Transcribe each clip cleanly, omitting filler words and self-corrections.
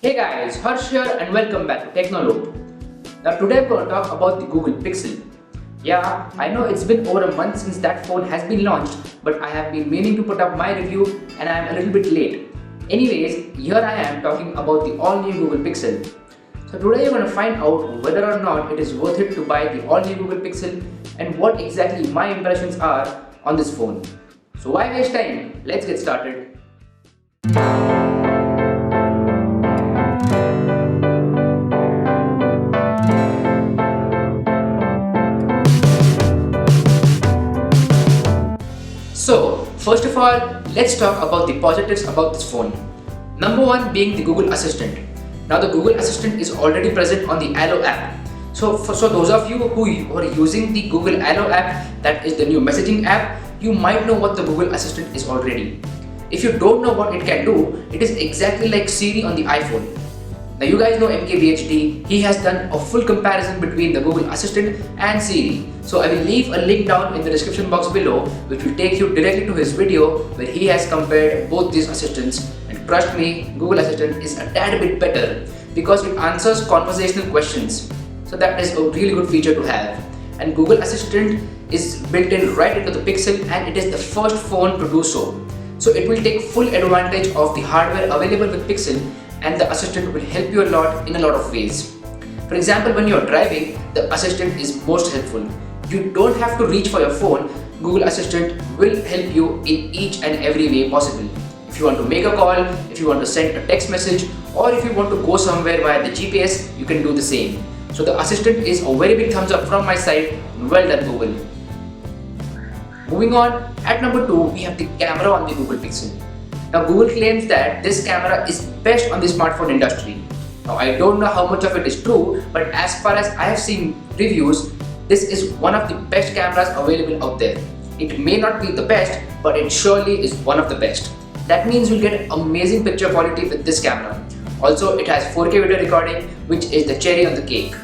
Hey guys, Harsh here and welcome back to Technolope. Now today I'm going to talk about the Google Pixel. Yeah, I know it's been over a month since that phone has been launched, but I have been meaning to put up my review and I am a little bit late. Anyways, here I am talking about the all-new Google Pixel. So today you're going to find out whether or not it is worth it to buy the all-new Google Pixel and what exactly my impressions are on this phone. So why waste time? Let's get started. So, first of all, let's talk about the positives about this phone. Number one being the Google Assistant. Now, the Google Assistant is already present on the Allo app. So those of you who are using the Google Allo app, that is the new messaging app, you might know what the Google Assistant is already. If you don't know what it can do, it is exactly like Siri on the iPhone. Now you guys know MKBHD, he has done a full comparison between the Google Assistant and Siri. So I will leave a link down in the description box below which will take you directly to his video where he has compared both these assistants, and trust me, Google Assistant is a tad bit better because it answers conversational questions. So that is a really good feature to have. And Google Assistant is built in right into the Pixel and it is the first phone to do so. So it will take full advantage of the hardware available with Pixel, and the assistant will help you a lot in a lot of ways. For example, when you are driving, the assistant is most helpful. You don't have to reach for your phone. Google Assistant will help you in each and every way possible. If you want to make a call, if you want to send a text message, or if you want to go somewhere via the GPS, you can do the same. So the assistant is a very big thumbs up from my side. Well done, Google. Moving on, at number 2, we have the camera on the Google Pixel. Now Google claims that this camera is best on the smartphone industry. Now I don't know how much of it is true, but as far as I have seen reviews, this is one of the best cameras available out there. It may not be the best, but it surely is one of the best. That means you'll get amazing picture quality with this camera. Also, it has 4K video recording, which is the cherry on the cake.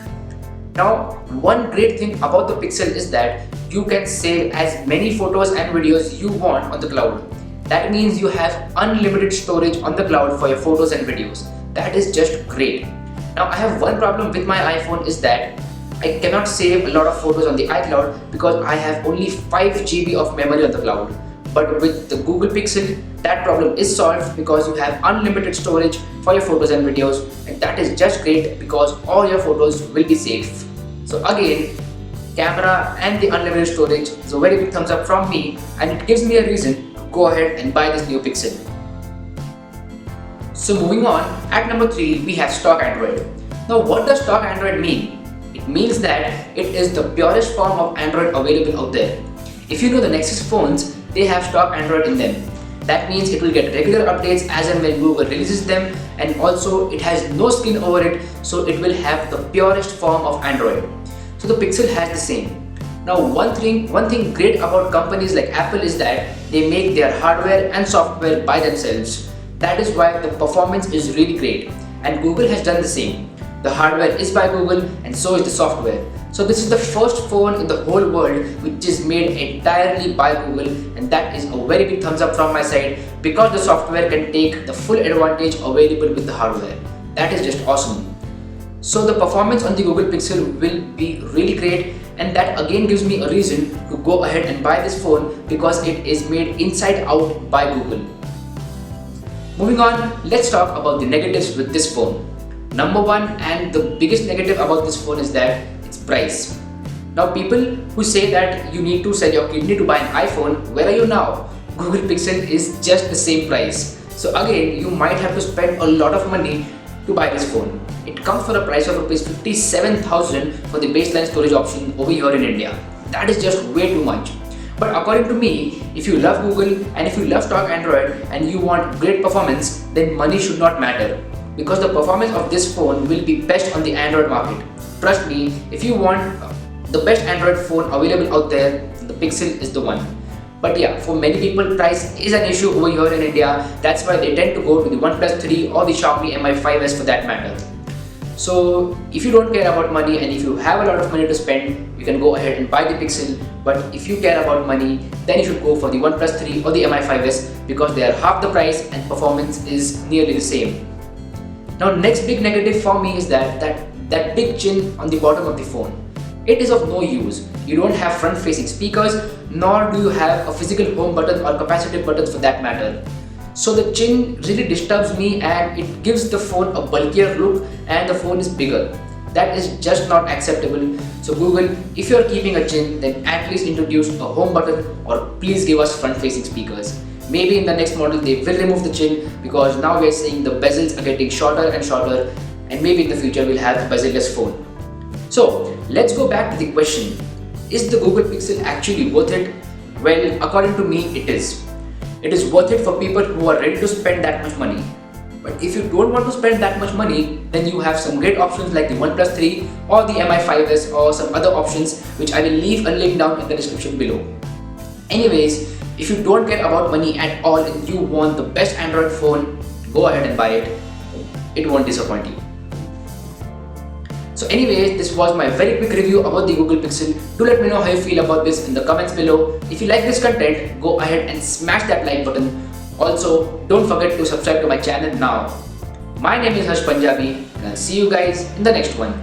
Now, one great thing about the Pixel is that you can save as many photos and videos you want on the cloud. That means you have unlimited storage on the cloud for your photos and videos. That is just great. Now I have one problem with my iPhone is that I cannot save a lot of photos on the iCloud because I have only 5 GB of memory on the cloud. But with the Google Pixel, that problem is solved because you have unlimited storage for your photos and videos, and that is just great because all your photos will be safe. So again, camera and the unlimited storage is a very big thumbs up from me, and it gives me a reason go ahead and buy this new Pixel. So moving on, at number 3 we have stock Android. Now what does stock Android mean? It means that it is the purest form of Android available out there. If you know the Nexus phones, they have stock Android in them. That means it will get regular updates as and when Google releases them, and also it has no skin over it, so it will have the purest form of Android. So the Pixel has the same. Now one thing great about companies like Apple is that they make their hardware and software by themselves. That is why the performance is really great, and Google has done the same. The hardware is by Google and so is the software. So this is the first phone in the whole world which is made entirely by Google, and that is a very big thumbs up from my side because the software can take the full advantage available with the hardware. That is just awesome. So the performance on the Google Pixel will be really great, and that again gives me a reason to go ahead and buy this phone because it is made inside out by Google. Moving on, let's talk about the negatives with this phone. Number 1 and the biggest negative about this phone is that its price. Now people who say that you need to sell your kidney to buy an iPhone, where are you now? Google Pixel is just the same price. So again, you might have to spend a lot of money to buy this phone. It comes for a price of Rs 57,000 for the baseline storage option over here in India. That is just way too much. But according to me, if you love Google and if you love stock Android and you want great performance, then money should not matter, because the performance of this phone will be best on the Android market. Trust me, if you want the best Android phone available out there, the Pixel is the one. But yeah, for many people, price is an issue over here in India. That's why they tend to go to the OnePlus 3 or the Xiaomi Mi 5S for that matter. So if you don't care about money and if you have a lot of money to spend, you can go ahead and buy the Pixel. But if you care about money, then you should go for the OnePlus 3 or the Mi 5S because they are half the price and performance is nearly the same. Now next big negative for me is that big chin on the bottom of the phone. It is of no use. You don't have front facing speakers, nor do you have a physical home button or capacitive buttons for that matter. So the chin really disturbs me and it gives the phone a bulkier look and the phone is bigger. That is just not acceptable. So Google, if you are keeping a chin, then at least introduce a home button or please give us front facing speakers. Maybe in the next model they will remove the chin because now we are seeing the bezels are getting shorter and shorter, and maybe in the future we'll have a bezel-less phone. So let's go back to the question. Is the Google Pixel actually worth it? Well, according to me, it is. It is worth it for people who are ready to spend that much money. But if you don't want to spend that much money, then you have some great options like the OnePlus 3 or the Mi 5s or some other options which I will leave a link down in the description below. Anyways, if you don't care about money at all and you want the best Android phone, go ahead and buy it. It won't disappoint you. So anyways, this was my very quick review about the Google Pixel. Do let me know how you feel about this in the comments below. If you like this content, go ahead and smash that like button. Also, don't forget to subscribe to my channel now. My name is Harsh Punjabi and I'll see you guys in the next one.